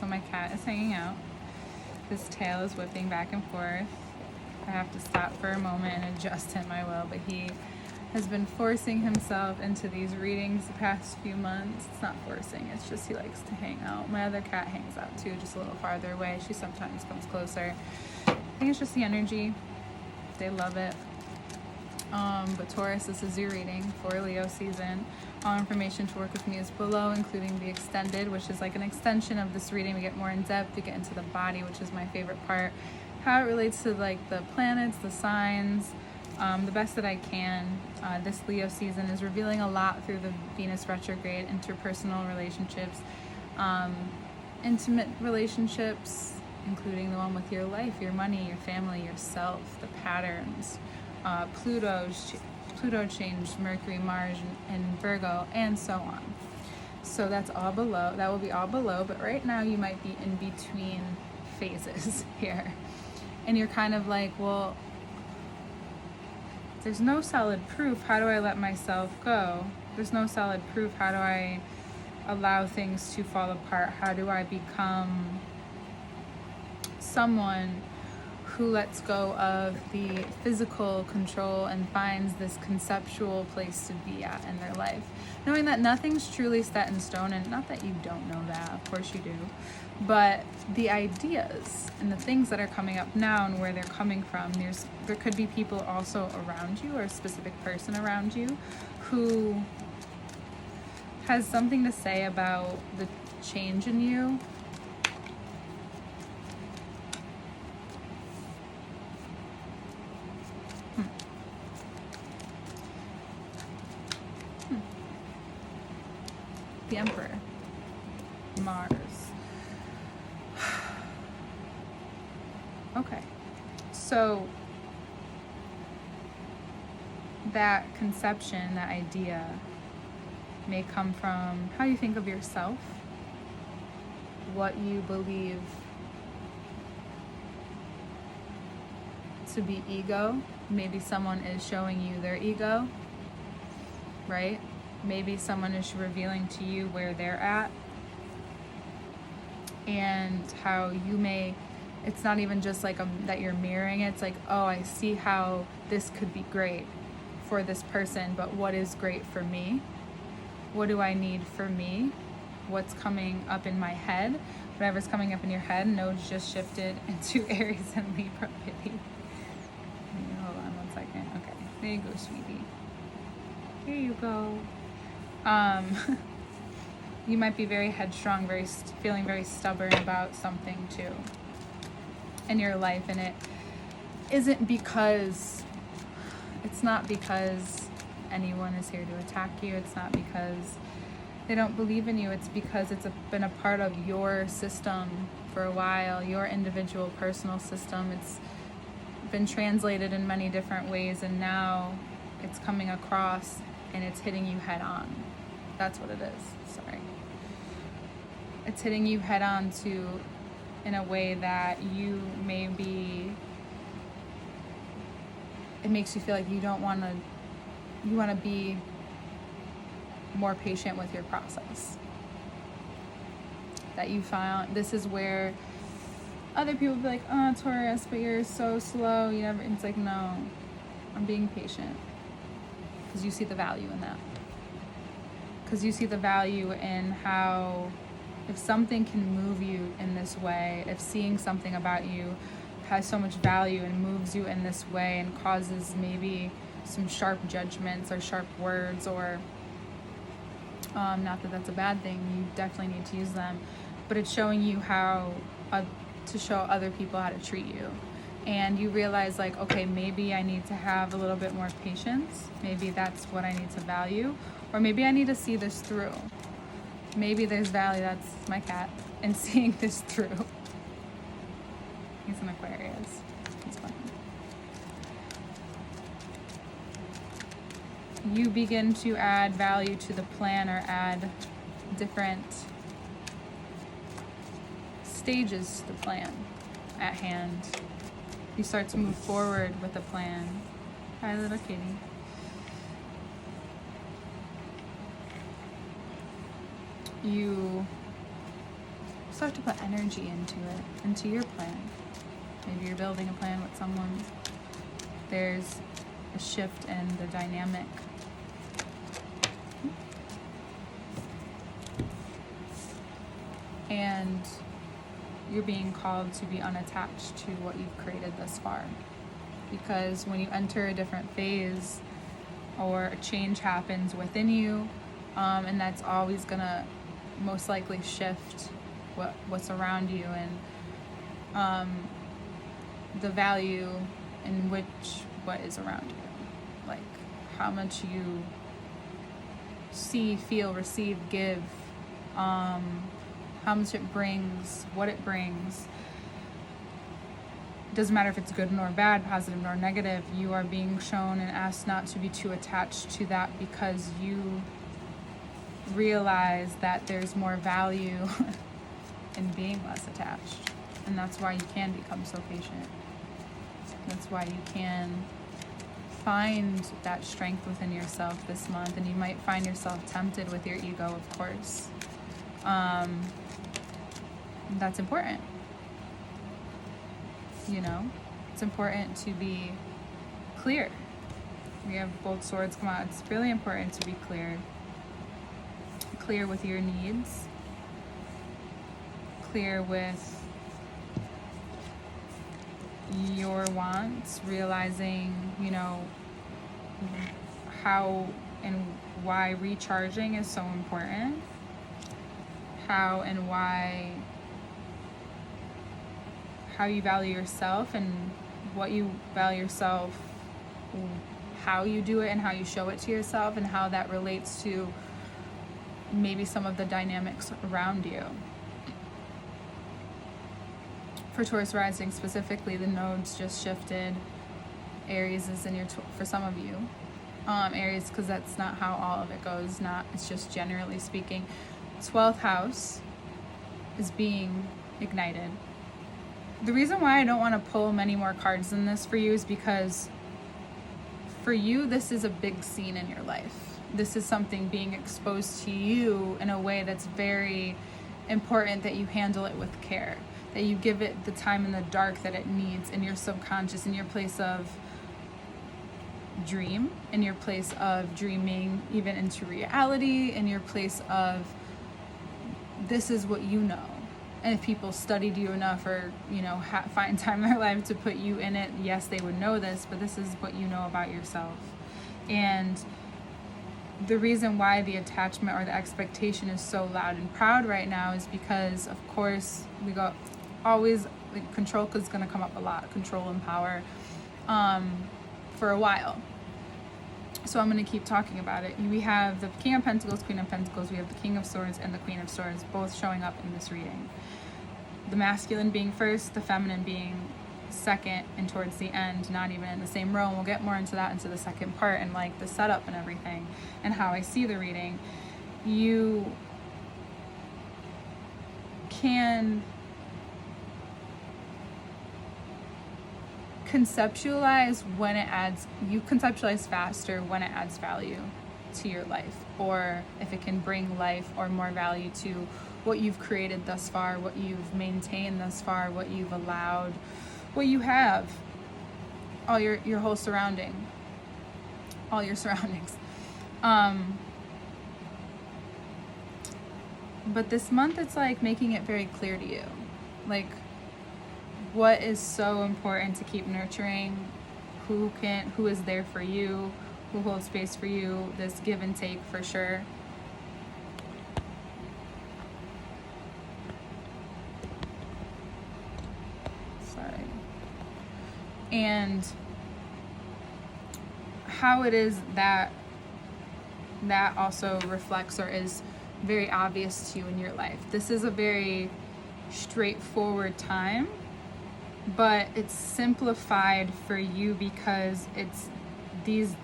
So my cat is hanging out. His tail is whipping back and forth. I have to stop for a moment and adjust him, I will, but he has been forcing himself into these readings the past few months. It's not forcing, it's just he likes to hang out. My other cat hangs out too, just a little farther away. She sometimes comes closer. I think it's just the energy. They love it. But Taurus, this is your reading for Leo season. All information to work with me is below, including the extended, which is like an extension of this reading. We get more in depth, we get into the body, which is my favorite part. How it relates to like the planets, the signs, the best that I can. This Leo season is revealing a lot through the Venus retrograde, interpersonal relationships, intimate relationships, including the one with your life, your money, your family, yourself, the patterns. Pluto changed Mercury, Mars, and Virgo, and so on. So that's all below. That will be all below, but right now you might be in between phases here. And you're kind of like, well, there's no solid proof. How do I let myself go? There's no solid proof. How do I allow things to fall apart? How do I become someone who lets go of the physical control and finds this conceptual place to be at in their life? Knowing that nothing's truly set in stone, and not that you don't know that, of course you do, but the ideas and the things that are coming up now and where they're coming from, there could be people also around you, or a specific person around you who has something to say about the change in you. The Emperor, Mars. Okay, so that conception, that idea, may come from how you think of yourself, what you believe to be ego. Maybe someone is showing you their ego, right? Maybe someone is revealing to you where they're at, and how you may, it's not even just like that you're mirroring it. It's like, oh, I see how this could be great for this person, but what is great for me? What do I need for me? What's coming up in my head? Whatever's coming up in your head. Nodes just shifted into Aries and Libra. Hold on one second. Okay, there you go, sweetie. Here you go. You might be very headstrong, feeling very stubborn about something too in your life, and it's not because anyone is here to attack you. It's not because they don't believe in you. It's because it's been a part of your system for a while, your individual personal system. It's been translated in many different ways, and now it's coming across and it's hitting you head on. That's what it is. Sorry. It's hitting you head on in a way that you maybe, it makes you feel like you want to be more patient with your process. That you found, this is where other people be like, oh, Taurus, but you're so slow. It's like, no, I'm being patient. Because you see the value in that. Because you see the value in how, if something can move you in this way, if seeing something about you has so much value and moves you in this way and causes maybe some sharp judgments or sharp words, or not that that's a bad thing, you definitely need to use them, but it's showing you how to show other people how to treat you. And you realize, like, okay, maybe I need to have a little bit more patience. Maybe that's what I need to value. Or maybe I need to see this through. Maybe there's value, that's my cat, in seeing this through. He's an Aquarius. He's funny. You begin to add value to the plan, or add different stages to the plan at hand. You start to move forward with the plan. Hi, little kitty. You also have to put energy into it, into your plan. Maybe you're building a plan with someone. There's a shift in the dynamic. And you're being called to be unattached to what you've created thus far. Because when you enter a different phase or a change happens within you, and that's always gonna most likely shift what's around you, and the value in what is around you, like how much you see, feel, receive, give, how much it brings, what it brings. Doesn't matter if it's good nor bad, positive nor negative. You are being shown and asked not to be too attached to that, because you realize that there's more value in being less attached. And that's why you can become so patient. That's why you can find that strength within yourself this month. And you might find yourself tempted with your ego, of course. That's important. You know, it's important to be clear. We have both swords come out. It's really important to be clear. Clear with your needs. Clear with your wants. Realizing, you know, how and why recharging is so important. How and why, how you value yourself and what you value yourself, how you do it and how you show it to yourself, and how that relates to maybe some of the dynamics around you. For Taurus rising specifically, the nodes just shifted. Aries is in your, for some of you, Aries, because that's not how all of it goes. It's just generally speaking. 12th house is being ignited. The reason why I don't want to pull many more cards than this for you is because for you, this is a big scene in your life. This is something being exposed to you in a way that's very important, that you handle it with care, that you give it the time in the dark that it needs in your subconscious, in your place of dream, in your place of dreaming even into reality, in your place of this is what you know. And if people studied you enough, or, you know, find time in their life to put you in it, yes, they would know this, but this is what you know about yourself. And the reason why the attachment or the expectation is so loud and proud right now is because, of course, we got always, like, control is going to come up a lot, control and power, for a while. So I'm going to keep talking about it. We have the King of Pentacles, Queen of Pentacles. We have the King of Swords and the Queen of Swords, both showing up in this reading. The masculine being first, the feminine being second, and towards the end, not even in the same row. And we'll get more into that into the second part, and like the setup and everything, and how I see the reading. You can conceptualize when it adds, you conceptualize faster when it adds value to your life, or if it can bring life or more value to what you've created thus far, what you've maintained thus far, what you've allowed, what you have, all your whole surrounding, all your surroundings. But this month, it's like making it very clear to you, like, what is so important to keep nurturing, who is there for you, who holds space for you, this give and take for sure. Sorry. And how it is that also reflects or is very obvious to you in your life. This is a very straightforward time, but it's simplified for you because it's these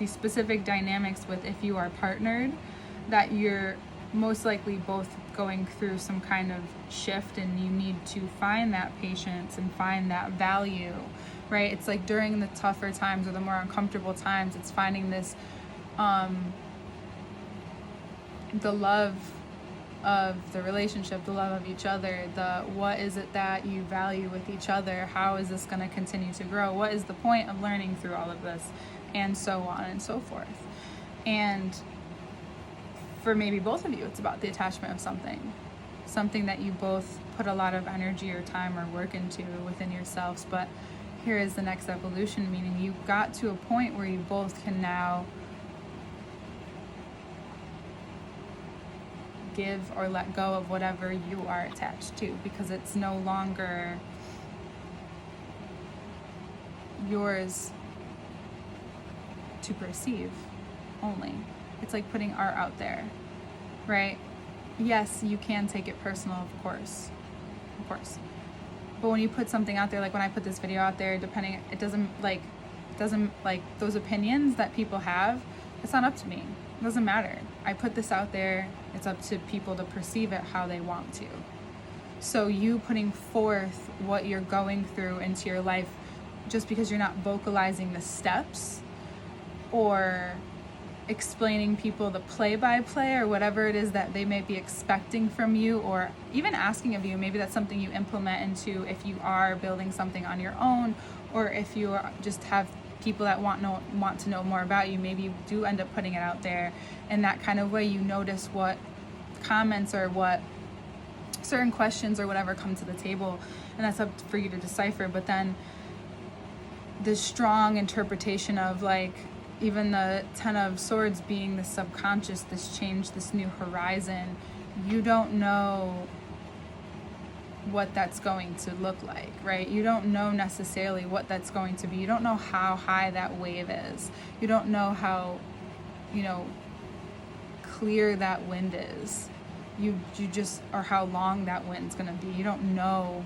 specific dynamics with, if you are partnered, that you're most likely both going through some kind of shift, and you need to find that patience and find that value, right? It's like during the tougher times or the more uncomfortable times, it's finding this the love of the relationship, the love of each other, the what is it that you value with each other, how is this going to continue to grow, what is the point of learning through all of this, and so on and so forth. And for maybe both of you, it's about the attachment of something that you both put a lot of energy or time or work into within yourselves. But here is the next evolution, meaning you got to a point where you both can now give or let go of whatever you are attached to, because it's no longer yours to perceive only. It's like putting art out there, right? Yes, you can take it personal, of course. But when you put something out there, like when I put this video out there, it doesn't those opinions that people have, it's not up to me. It doesn't matter. I put this out there. It's up to people to perceive it how they want to. So you putting forth what you're going through into your life, just because you're not vocalizing the steps or explaining people the play-by-play or whatever it is that they may be expecting from you, or even asking of you, maybe that's something you implement into if you are building something on your own, or if you just have people that want to know more about you, maybe you do end up putting it out there in that kind of way. You notice what comments or what certain questions or whatever come to the table, and that's up for you to decipher. But then this strong interpretation of, like, even the 10 of Swords being the subconscious, this change, this new horizon, you don't know what that's going to look like, right? You don't know necessarily what that's going to be. You don't know how high that wave is. You don't know how, clear that wind is. You just, or how long that wind's gonna be. You don't know.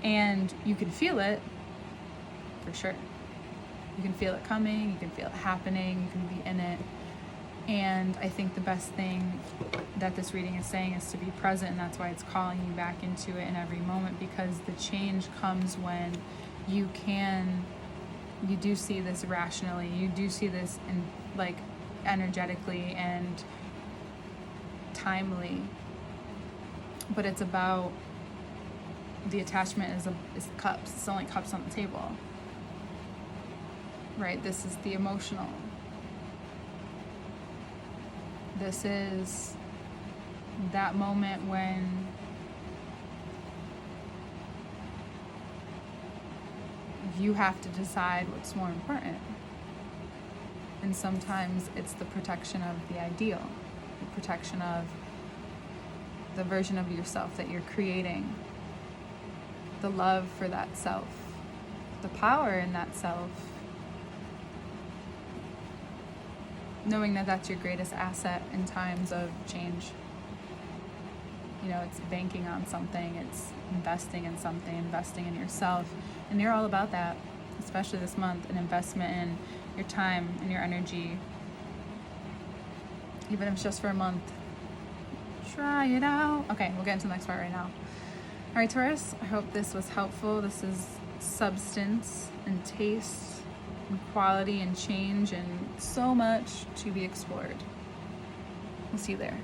And you can feel it, for sure. You can feel it coming, you can feel it happening, you can be in it. And I think the best thing that this reading is saying is to be present, and that's why it's calling you back into it in every moment, because the change comes when you do see this rationally, you do see this in, like, energetically and timely. But it's about the attachment is cups. It's only cups on the table. Right? This is the emotional. This is that moment when you have to decide what's more important. And sometimes it's the protection of the ideal, the protection of the version of yourself that you're creating, the love for that self, the power in that self. Knowing that that's your greatest asset in times of change. It's banking on something, it's investing in something, investing in yourself. And you're all about that, especially this month, an investment in your time and your energy. Even if it's just for a month. Try it out. Okay, we'll get into the next part right now. All right, Taurus, I hope this was helpful. This is substance and taste and quality and change and so much to be explored. We'll see you there.